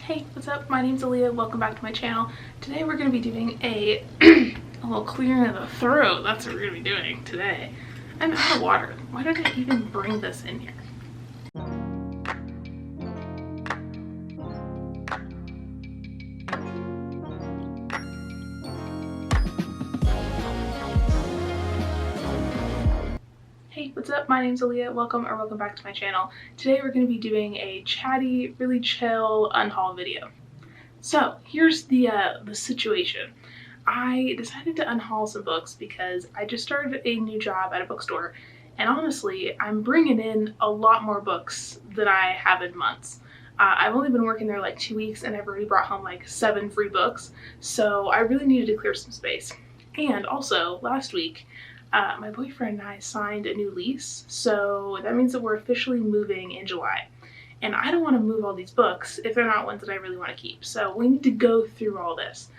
Hey, what's up? My name's Alea. Welcome back to my channel. Today we're going to be doing a little clearing of the throat. That's what we're going to be doing today. I'm out of water. Why did I even bring this in here? Hey, what's up? My name's Alea. Welcome back to my channel. Today we're going to be doing a chatty, really chill unhaul video. So here's the situation. I decided to unhaul some books because I just started a new job at a bookstore, and honestly, I'm bringing in a lot more books than I have in months. I've only been working there like 2 weeks, and I've already brought home like 7 free books, so I really needed to clear some space. And also, last week, my boyfriend and I signed a new lease, so that means that we're officially moving in July. And I don't want to move all these books if they're not ones that I really want to keep. So we need to go through all this.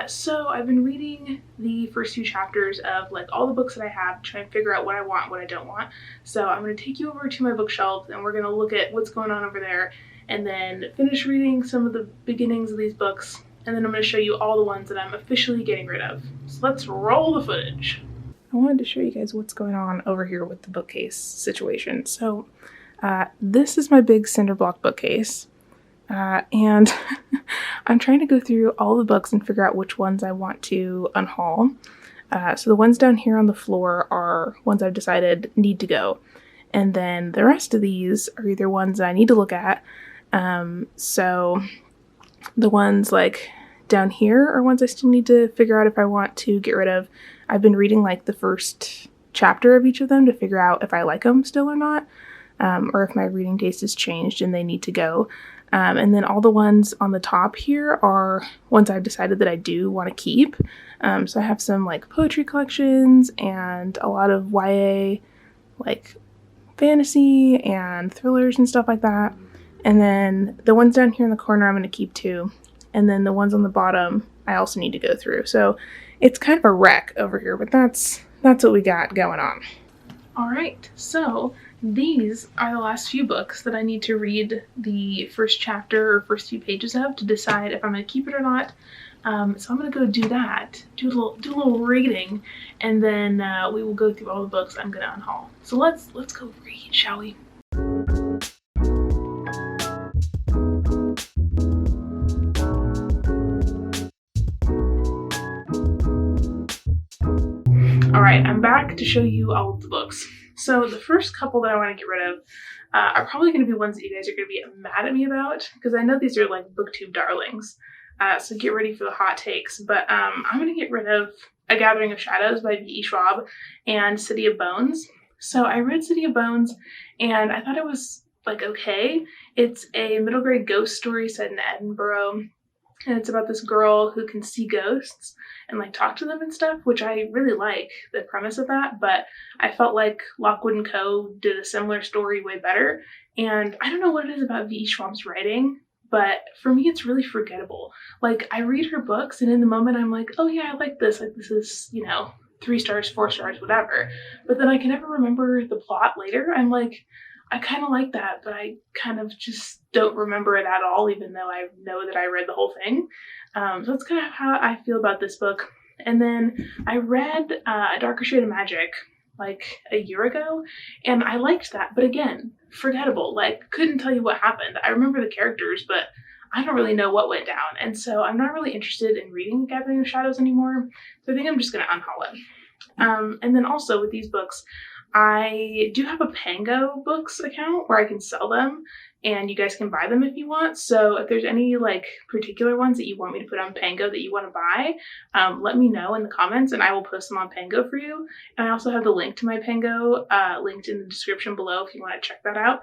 So I've been reading the first few chapters of like all the books that I have, try and figure out what I want, what I don't want. So I'm going to take you over to my bookshelves and we're going to look at what's going on over there and then finish reading some of the beginnings of these books. And then I'm going to show you all the ones that I'm officially getting rid of. So let's roll the footage. I wanted to show you guys what's going on over here with the bookcase situation. So this is my big cinder block bookcase, and I'm trying to go through all the books and figure out which ones I want to unhaul. So the ones down here on the floor are ones I've decided need to go, and then the rest of these are either ones that I need to look at. So the ones like down here are ones I still need to figure out if I want to get rid of. I've been reading like the first chapter of each of them to figure out if I like them still or not. Or if my reading taste has changed and they need to go. And then all the ones on the top here are ones I've decided that I do want to keep. So I have some like poetry collections and a lot of YA like fantasy and thrillers and stuff like that. And then the ones down here in the corner I'm going to keep too. And then the ones on the bottom I also need to go through. So it's kind of a wreck over here, but that's what we got going on. All right, so these are the last few books that I need to read the first chapter or first few pages of to decide if I'm going to keep it or not. So I'm going to go do that, do a little reading, and then we will go through all the books I'm going to unhaul. So let's go read, shall we? All right, I'm back to show you all of the books. So the first couple that I want to get rid of are probably going to be ones that you guys are going to be mad at me about, because I know these are like booktube darlings. So get ready for the hot takes. But I'm going to get rid of A Gathering of Shadows by V.E. Schwab and City of Bones. So I read City of Bones and I thought it was like okay. It's a middle grade ghost story set in Edinburgh. And it's about this girl who can see ghosts and like talk to them and stuff, which I really like the premise of that, but I felt like Lockwood & Co. did a similar story way better. And I don't know what it is about V.E. Schwab's writing, but for me it's really forgettable. Like I read her books and in the moment I'm like, oh yeah, I like this is, 3 stars, 4 stars, whatever. But then I can never remember the plot later. I'm like, I kind of like that, but I kind of just don't remember it at all, even though I know that I read the whole thing. So that's kind of how I feel about this book. And then I read A Darker Shade of Magic like a year ago, and I liked that, but again, forgettable. Like, couldn't tell you what happened. I remember the characters, but I don't really know what went down. And so I'm not really interested in reading Gathering of Shadows anymore. So I think I'm just going to unhaul it. And then also with these books, I do have a Pango Books account where I can sell them and you guys can buy them if you want. So if there's any like particular ones that you want me to put on Pango that you want to buy, let me know in the comments and I will post them on Pango for you. And I also have the link to my Pango linked in the description below if you want to check that out.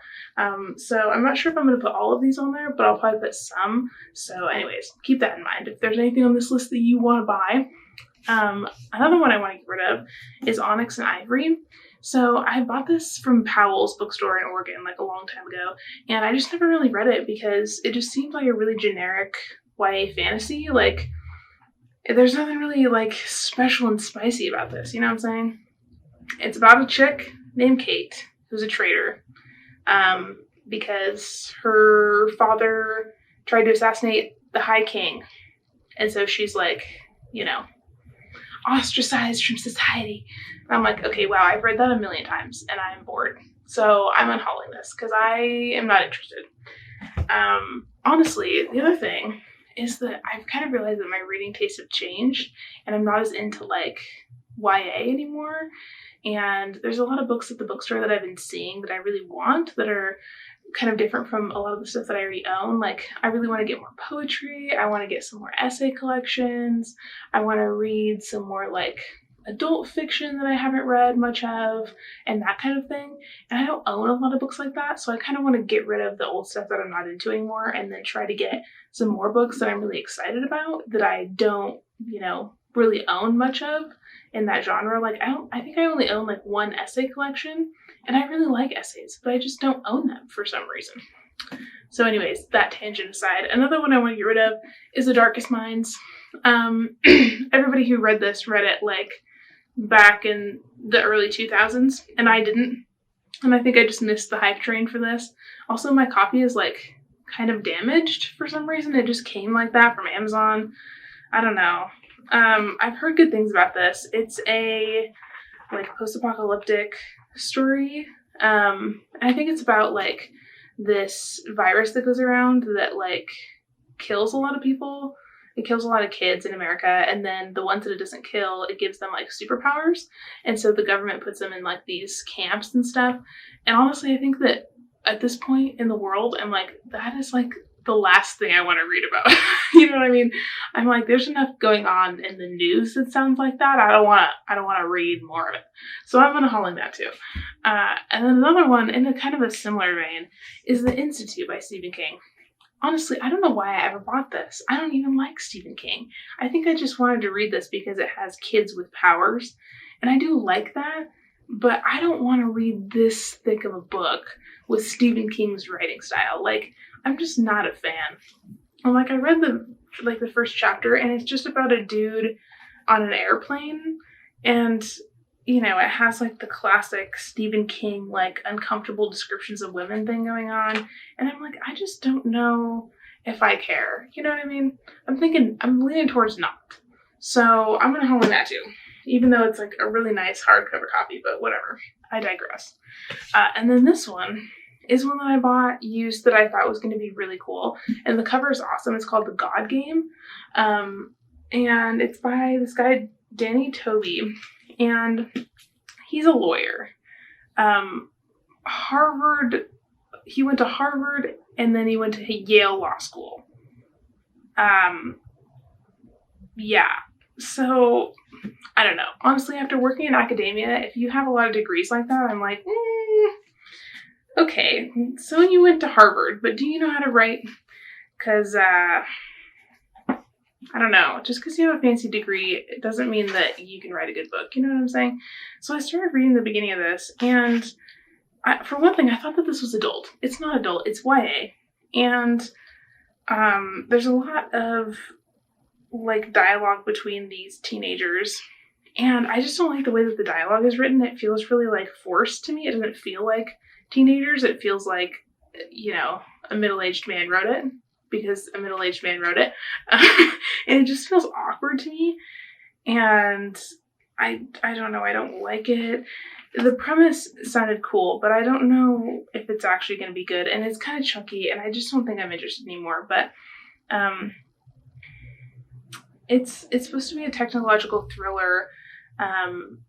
So I'm not sure if I'm going to put all of these on there, but I'll probably put some. So anyways, keep that in mind. If there's anything on this list that you want to buy. Another one I want to get rid of is Onyx and Ivory. So I bought this from Powell's bookstore in Oregon like a long time ago, and I just never really read it because it just seemed like a really generic YA fantasy. Like, there's nothing really like special and spicy about this, you know what I'm saying? It's about a chick named Kate who's a traitor because her father tried to assassinate the High King. And so she's like, you know, ostracized from society. And I'm like, okay, wow, I've read that a million times and I'm bored. So I'm unhauling this because I am not interested. Honestly, the other thing is that I've kind of realized that my reading tastes have changed and I'm not as into like YA anymore. And there's a lot of books at the bookstore that I've been seeing that I really want that are kind of different from a lot of the stuff that I already own. Like, I really want to get more poetry. I want to get some more essay collections. I want to read some more like adult fiction that I haven't read much of and that kind of thing. And I don't own a lot of books like that. So I kind of want to get rid of the old stuff that I'm not into anymore and then try to get some more books that I'm really excited about that I don't, you know, really own much of in that genre. Like, I think I only own like one essay collection, and I really like essays, but I just don't own them for some reason. So anyways, that tangent aside, another one I want to get rid of is The Darkest Minds. Everybody who read this read it like back in the early 2000s, and I didn't. And I think I just missed the hype train for this. Also, my copy is like kind of damaged for some reason. It just came like that from Amazon. I don't know. I've heard good things about this. It's a like post-apocalyptic story. I think it's about like this virus that goes around that like kills a lot of people. It kills a lot of kids in America, and then the ones that it doesn't kill, it gives them like superpowers. And so the government puts them in like these camps and stuff. And honestly, I think that at this point in the world, I'm like, that is like the last thing I want to read about. You know what I mean? I'm like, there's enough going on in the news that sounds like that. I don't want to read more of it. So I'm unhauling that too. And then another one in a kind of a similar vein is The Institute by Stephen King. Honestly, I don't know why I ever bought this. I don't even like Stephen King. I think I just wanted to read this because it has kids with powers. And I do like that, but I don't want to read this thick of a book with Stephen King's writing style. Like, I'm just not a fan. And like, I read the first chapter, and it's just about a dude on an airplane, and you know, it has like the classic Stephen King like uncomfortable descriptions of women thing going on, and I'm like, I just don't know if I care. You know what I mean? I'm leaning towards not. So I'm gonna hold on that too, even though it's like a really nice hardcover copy. But whatever. I digress. And then this one is one that I bought used that I thought was going to be really cool. And the cover is awesome. It's called The God Game. And it's by this guy, Danny Toby. And he's a lawyer. He went to Harvard and then he went to Yale Law School. Yeah. So, I don't know. Honestly, after working in academia, if you have a lot of degrees like that, I'm like, okay, so you went to Harvard, but do you know how to write? Because, I don't know, just because you have a fancy degree, it doesn't mean that you can write a good book, you know what I'm saying? So I started reading the beginning of this, and for one thing, I thought that this was adult. It's not adult, it's YA. And there's a lot of, like, dialogue between these teenagers, and I just don't like the way that the dialogue is written. It feels really, like, forced to me. It doesn't feel like teenagers. It feels like, you know, a middle-aged man wrote it, because a middle-aged man wrote it. And it just feels awkward to me. And I don't know, I don't like it. The premise sounded cool, but I don't know if it's actually going to be good. And it's kind of chunky, and I just don't think I'm interested anymore. But it's supposed to be a technological thriller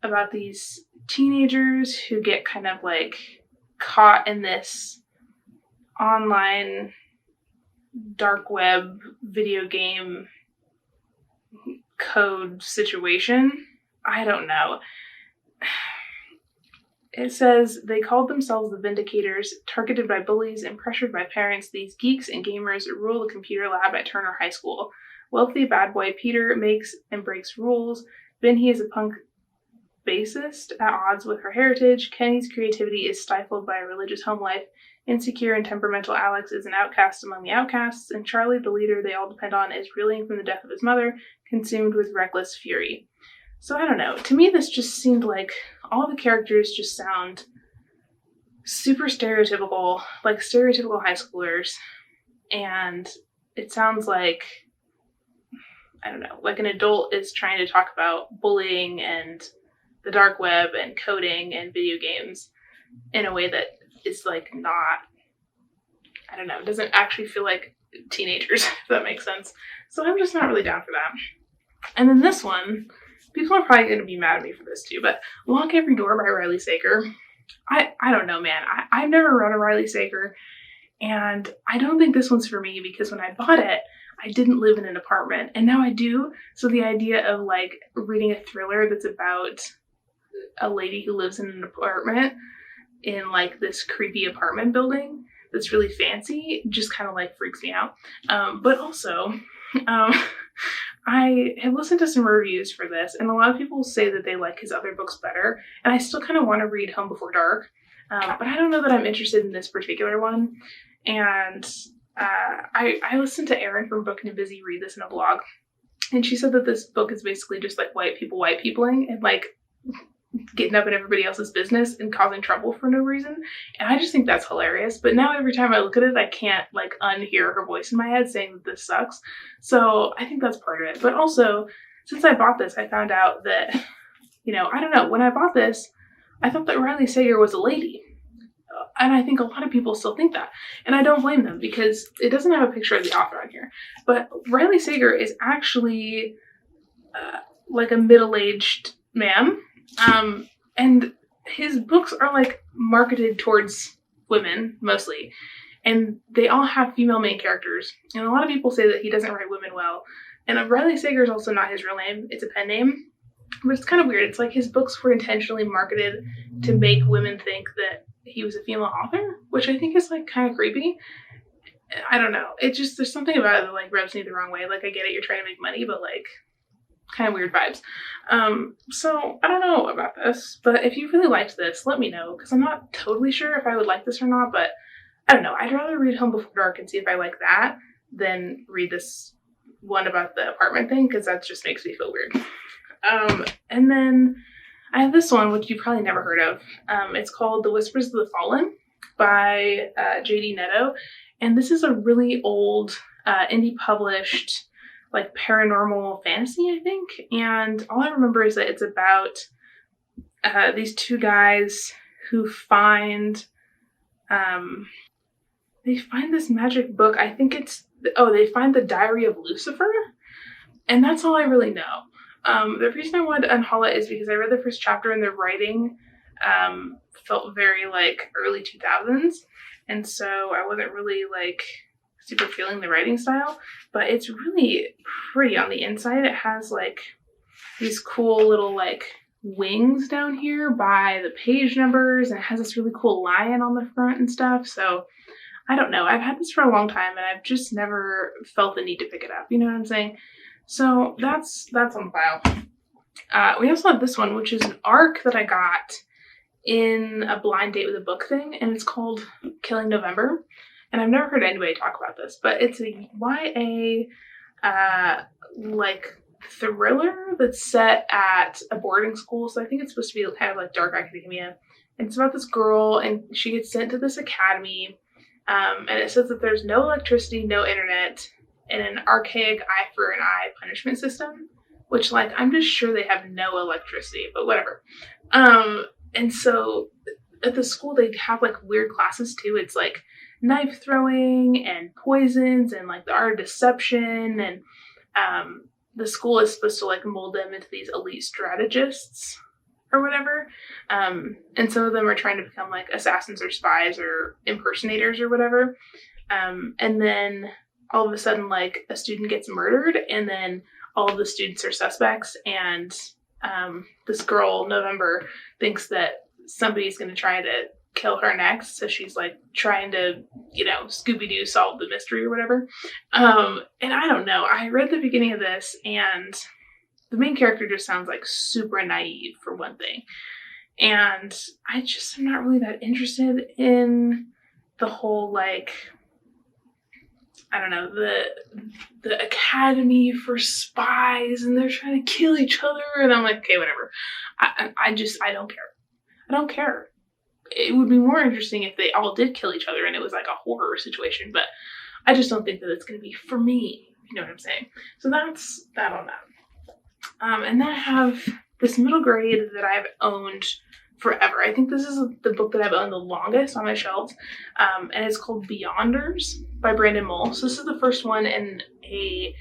about these teenagers who get kind of like caught in this online dark web video game code situation. I don't know. It says, they called themselves the Vindicators. Targeted by bullies and pressured by parents, these geeks and gamers rule the computer lab at Turner High School. Wealthy bad boy Peter makes and breaks rules. Benny is a punk bassist at odds with her heritage. Kenny's creativity is stifled by a religious home life. Insecure and temperamental Alex is an outcast among the outcasts, and Charlie, the leader they all depend on, is reeling from the death of his mother, consumed with reckless fury. So I don't know. To me, this just seemed like all the characters just sound super stereotypical, like stereotypical high schoolers, and it sounds like, I don't know, like an adult is trying to talk about bullying and the dark web and coding and video games in a way that is like not, I don't know, it doesn't actually feel like teenagers, if that makes sense. So I'm just not really down for that. And then this one, people are probably going to be mad at me for this too, but Lock Every Door by Riley Sager. I don't know, man. I've never read a Riley Sager, and I don't think this one's for me because when I bought it, I didn't live in an apartment, and now I do. So the idea of like reading a thriller that's about a lady who lives in an apartment in like this creepy apartment building that's really fancy just kind of like freaks me out. But also, I have listened to some reviews for this, and a lot of people say that they like his other books better, and I still kind of want to read Home Before Dark, but I don't know that I'm interested in this particular one. And I listened to Erin from Book and Busy read this in a blog, and she said that this book is basically just like white peopling and like getting up in everybody else's business and causing trouble for no reason. And I just think that's hilarious. But now every time I look at it, I can't like unhear her voice in my head saying that this sucks. So I think that's part of it. But also, since I bought this, I found out that, you know, I don't know, when I bought this, I thought that Riley Sager was a lady. And I think a lot of people still think that. And I don't blame them because it doesn't have a picture of the author on here. But Riley Sager is actually like a middle-aged man. And his books are like marketed towards women mostly, and they all have female main characters. And a lot of people say that he doesn't write women well. And Riley Sager is also not his real name; it's a pen name. But it's kind of weird. It's like his books were intentionally marketed to make women think that he was a female author, which I think is like kind of creepy. I don't know. It just, there's something about it that like rubs me the wrong way. Like I get it, you're trying to make money, but like kind of weird vibes. So I don't know about this, but if you really liked this, let me know, because I'm not totally sure if I would like this or not, but I don't know. I'd rather read Home Before Dark and see if I like that than read this one about the apartment thing, because that just makes me feel weird. And then I have this one, which you've probably never heard of. It's called The Whispers of the Fallen by J.D. Netto, and this is a really old indie published like paranormal fantasy, I think. And all I remember is that it's about these two guys who find this magic book. I think they find the Diary of Lucifer, and that's all I really know. The reason I wanted to unhaul it is because I read the first chapter and the writing felt very like early 2000s, and so I wasn't really like super feeling the writing style, but it's really pretty on the inside. It has like these cool little like wings down here by the page numbers, and it has this really cool lion on the front and stuff. So I don't know, I've had this for a long time and I've just never felt the need to pick it up, you know what I'm saying? So that's on file. We also have this one, which is an ARC that I got in a blind date with a book thing, and it's called Killing November. And I've never heard anybody talk about this, but it's a YA like thriller that's set at a boarding school. So I think it's supposed to be kind of like dark academia. And it's about this girl, and she gets sent to this academy. And it says that there's no electricity, no internet, and an archaic eye for an eye punishment system, which like I'm just sure they have no electricity, but whatever. And so at the school they have like weird classes too. It's like knife throwing and poisons and like the art of deception, and the school is supposed to like mold them into these elite strategists or whatever, and some of them are trying to become like assassins or spies or impersonators or whatever, and then all of a sudden like a student gets murdered, and then all of the students are suspects, and this girl November thinks that somebody's going to try to kill her next, so she's like trying to, you know, Scooby-Doo solve the mystery or whatever. And I don't know, I read the beginning of this and the main character just sounds like super naive for one thing, and I just am not really that interested in the whole like, I don't know, the academy for spies and they're trying to kill each other, and I'm like, okay, whatever. I don't care. It would be more interesting if they all did kill each other and it was like a horror situation, but I just don't think that it's going to be for me. You know what I'm saying? So that's that on that. And then I have this middle grade that I've owned forever. I think this is the book that I've owned the longest on my shelves, and it's called Beyonders by Brandon Mull. So this is the first one in a,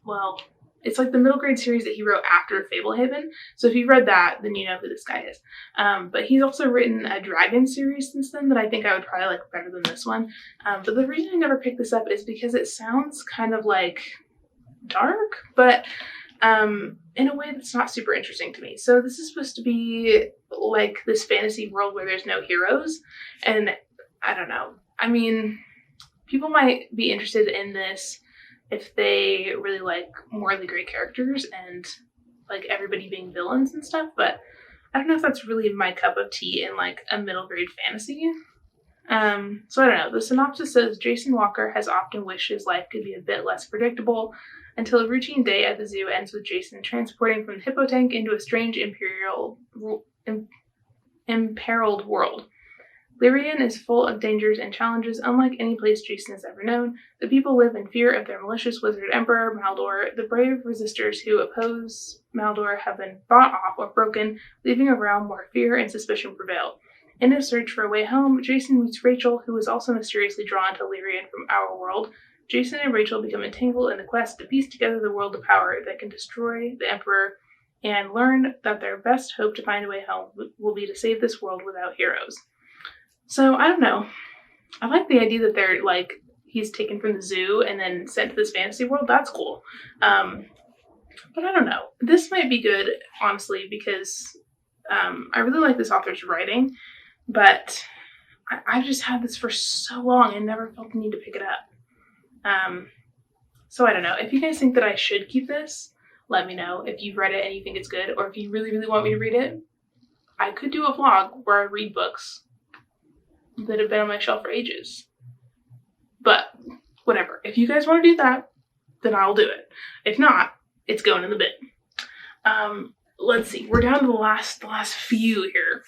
well, it's like the middle grade series that he wrote after Fablehaven. So if you read that, then you know who this guy is. But he's also written a dragon series since then that I think I would probably like better than this one. But the reason I never picked this up is because it sounds kind of like dark, but in a way that's not super interesting to me. So this is supposed to be like this fantasy world where there's no heroes, and I don't know. I mean, people might be interested in this if they really like morally great characters and like everybody being villains and stuff, but I don't know if that's really my cup of tea in like a middle grade fantasy. So I don't know. The synopsis says Jason Walker has often wished his life could be a bit less predictable until a routine day at the zoo ends with Jason transporting from the hippo tank into a strange imperiled world. Lyrian is full of dangers and challenges unlike any place Jason has ever known. The people live in fear of their malicious wizard emperor, Maldor. The brave resistors who oppose Maldor have been bought off or broken, leaving a realm where fear and suspicion prevail. In his search for a way home, Jason meets Rachel, who is also mysteriously drawn to Lyrian from our world. Jason and Rachel become entangled in the quest to piece together the world of power that can destroy the Emperor, and learn that their best hope to find a way home will be to save this world without heroes. So, I don't know. I like the idea that they're, like, he's taken from the zoo and then sent to this fantasy world. That's cool. But I don't know. This might be good, honestly, because I really like this author's writing, but I've just had this for so long and never felt the need to pick it up. So I don't know. If you guys think that I should keep this, let me know. If you've read it and you think it's good, or if you really, really want me to read it, I could do a vlog where I read books that have been on my shelf for ages. But whatever. If you guys want to do that, then I'll do it. If not, it's going in the bin. Let's see. We're down to the last few here.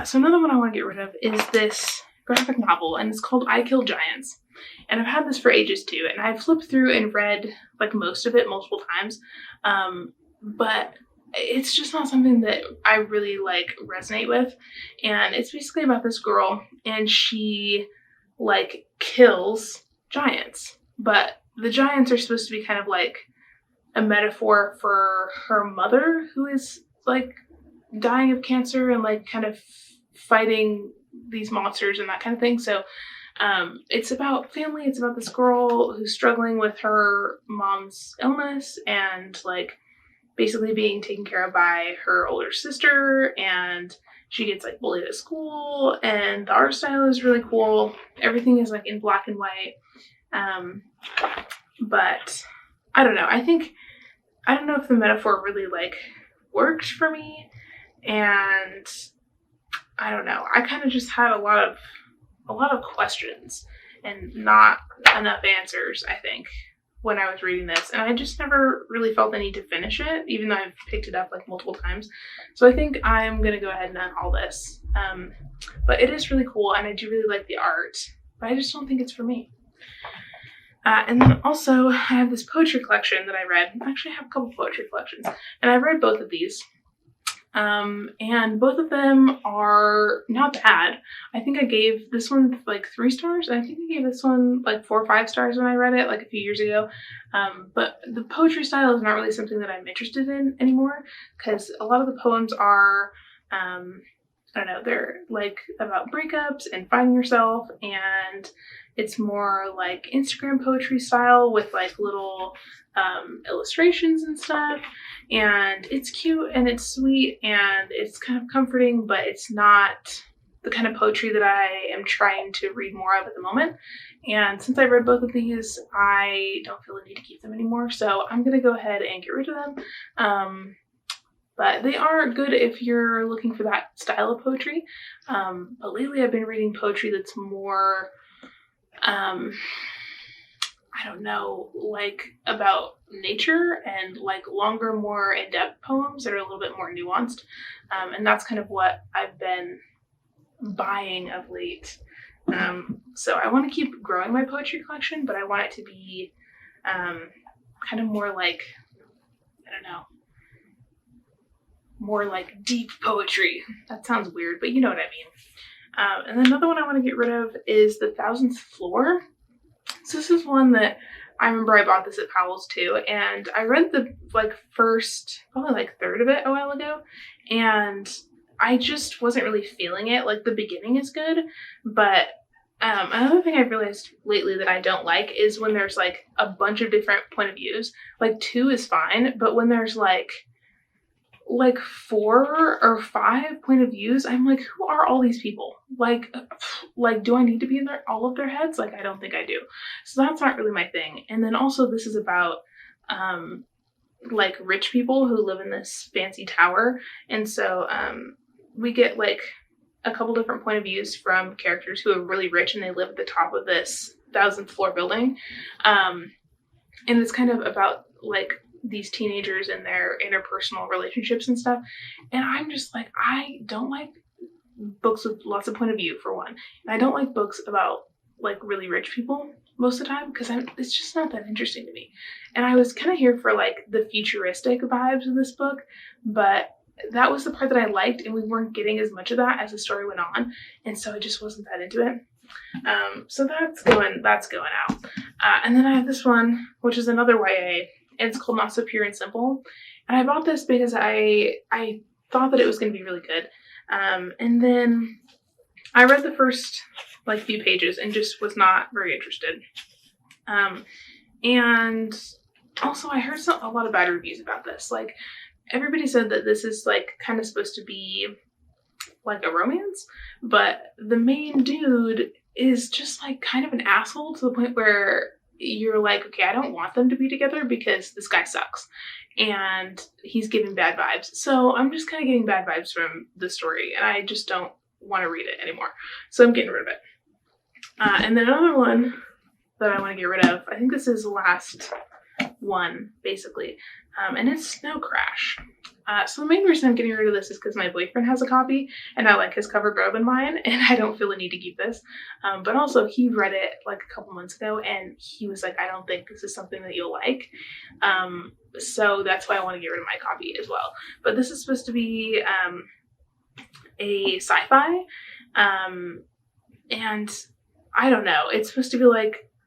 So another one I want to get rid of is this graphic novel, and it's called I Kill Giants. And I've had this for ages too, and I've flipped through and read like most of it multiple times, but it's just not something that I really like resonate with. And it's basically about this girl, and she like kills giants, but the giants are supposed to be kind of like a metaphor for her mother, who is like dying of cancer and like kind of fighting these monsters and that kind of thing. So it's about family. It's about this girl who's struggling with her mom's illness and like basically being taken care of by her older sister, and she gets like bullied at school, and the art style is really cool. Everything is like in black and white. But I don't know. I don't know if the metaphor really like worked for me, and I don't know. I kind of just had a lot of questions and not enough answers, I think, when I was reading this. And I just never really felt the need to finish it, even though I've picked it up like multiple times. So I think I'm going to go ahead and unhaul this. But it is really cool, and I do really like the art, but I just don't think it's for me. And then also I have this poetry collection that I read. Actually, I have a couple poetry collections, and I read both of these. And both of them are not bad. I think I gave this one like 3 stars, and I think I gave this one like 4 or 5 stars when I read it like a few years ago. But the poetry style is not really something that I'm interested in anymore, because a lot of the poems are, I don't know, they're like about breakups and finding yourself, and it's more like Instagram poetry style with like little illustrations and stuff, and it's cute and it's sweet and it's kind of comforting, but it's not the kind of poetry that I am trying to read more of at the moment. And since I read both of these, I don't feel the need to keep them anymore, so I'm gonna go ahead and get rid of them. But they are good if you're looking for that style of poetry. But lately I've been reading poetry that's more I don't know, like about nature, and like longer, more in-depth poems that are a little bit more nuanced. And that's kind of what I've been buying of late. So I want to keep growing my poetry collection, but I want it to be kind of more like, I don't know, more like deep poetry. That sounds weird, but you know what I mean. And another one I want to get rid of is The Thousandth Floor. So this is one that I remember I bought this at Powell's too, and I read the first, probably third of it a while ago, and I just wasn't really feeling it. Like, the beginning is good, but another thing I've realized lately that I don't like is when there's a bunch of different point of views. 2 is fine, but when there's 4 or 5 point of views, I'm like, who are all these people? Do I need to be in all of their heads? I don't think I do. So that's not really my thing. And then also this is about rich people who live in this fancy tower, and so we get a couple different point of views from characters who are really rich and they live at the top of this 1,000th floor building, and it's kind of about these teenagers and their interpersonal relationships and stuff. And I'm just I don't like books with lots of point of view, for one. And I don't like books about really rich people most of the time, because it's just not that interesting to me. And I was kind of here for the futuristic vibes of this book, but that was the part that I liked, and we weren't getting as much of that as the story went on, and so I just wasn't that into it. So that's going out. And then I have this one, which is another YA. It's called Not So Pure and Simple, and I bought this because I thought that it was going to be really good. And then I read the first few pages and just was not very interested. And also I heard a lot of bad reviews about this. Everybody said that this is kind of supposed to be a romance, but the main dude is just kind of an asshole to the point where you're okay, I don't want them to be together because this guy sucks and he's giving bad vibes. So I'm just kind of getting bad vibes from the story, and I just don't want to read it anymore. So I'm getting rid of it. And then another one that I want to get rid of, I think this is the last one basically, and it's Snow Crash. So the main reason I'm getting rid of this is because my boyfriend has a copy and I like his cover better than mine, and I don't feel the need to keep this. But also he read it a couple months ago and he was I don't think this is something that you'll like. So that's why I want to get rid of my copy as well. But this is supposed to be a sci-fi, and I don't know, it's supposed to be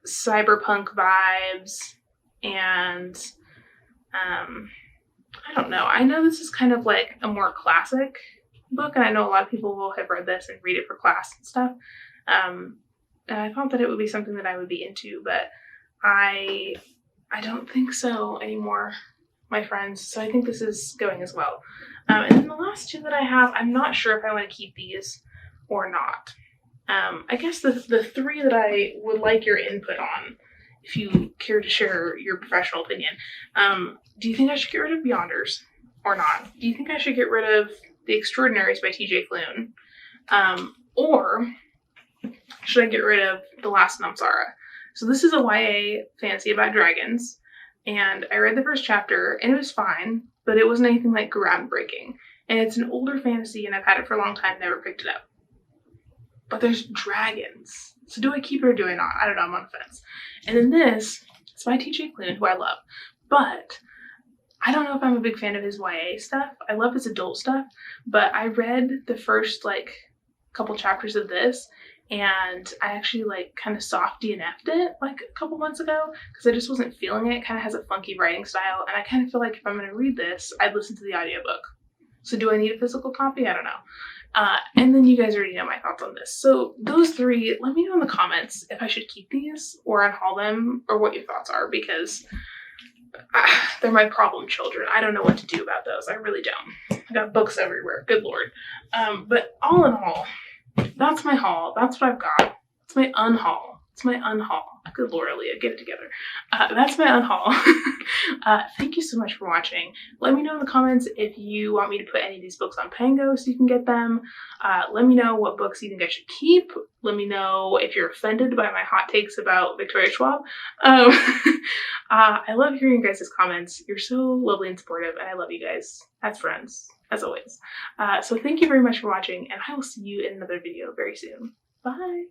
cyberpunk vibes, and I don't know. I know this is kind of a more classic book, and I know a lot of people will have read this and read it for class and stuff. And I thought that it would be something that I would be into, but I don't think so anymore, my friends. So I think this is going as well. And then the last two that I have, I'm not sure if I want to keep these or not. I guess the three that I would like your input on, if you care to share your professional opinion. Do you think I should get rid of Beyonders or not? Do you think I should get rid of The Extraordinaries by T.J. Klune? Or should I get rid of The Last Namsara? So this is a YA fantasy about dragons, and I read the first chapter and it was fine, but it wasn't anything groundbreaking. And it's an older fantasy and I've had it for a long time, never picked it up. But there's dragons. So do I keep it or do I not? I don't know, I'm on the fence. And then this, it's by T.J. Klune, who I love. But I don't know if I'm a big fan of his YA stuff. I love his adult stuff. But I read the first couple chapters of this, and I actually kind of soft DNF'd it a couple months ago because I just wasn't feeling it. It kind of has a funky writing style, and I kind of feel if I'm going to read this, I'd listen to the audiobook. So do I need a physical copy? I don't know. And then you guys already know my thoughts on this. So those three, let me know in the comments if I should keep these or unhaul them, or what your thoughts are, because they're my problem children. I don't know what to do about those. I really don't. I got books everywhere. Good Lord. But all in all, that's my haul. That's what I've got. It's my unhaul. It's my unhaul. Good Lord, Alea, get it together. That's my unhaul. Thank you so much for watching. Let me know in the comments if you want me to put any of these books on Pango so you can get them. Let me know what books you think I should keep. Let me know if you're offended by my hot takes about Victoria Schwab. I love hearing you guys' comments. You're so lovely and supportive, and I love you guys as friends, as always. So thank you very much for watching, and I will see you in another video very soon. Bye!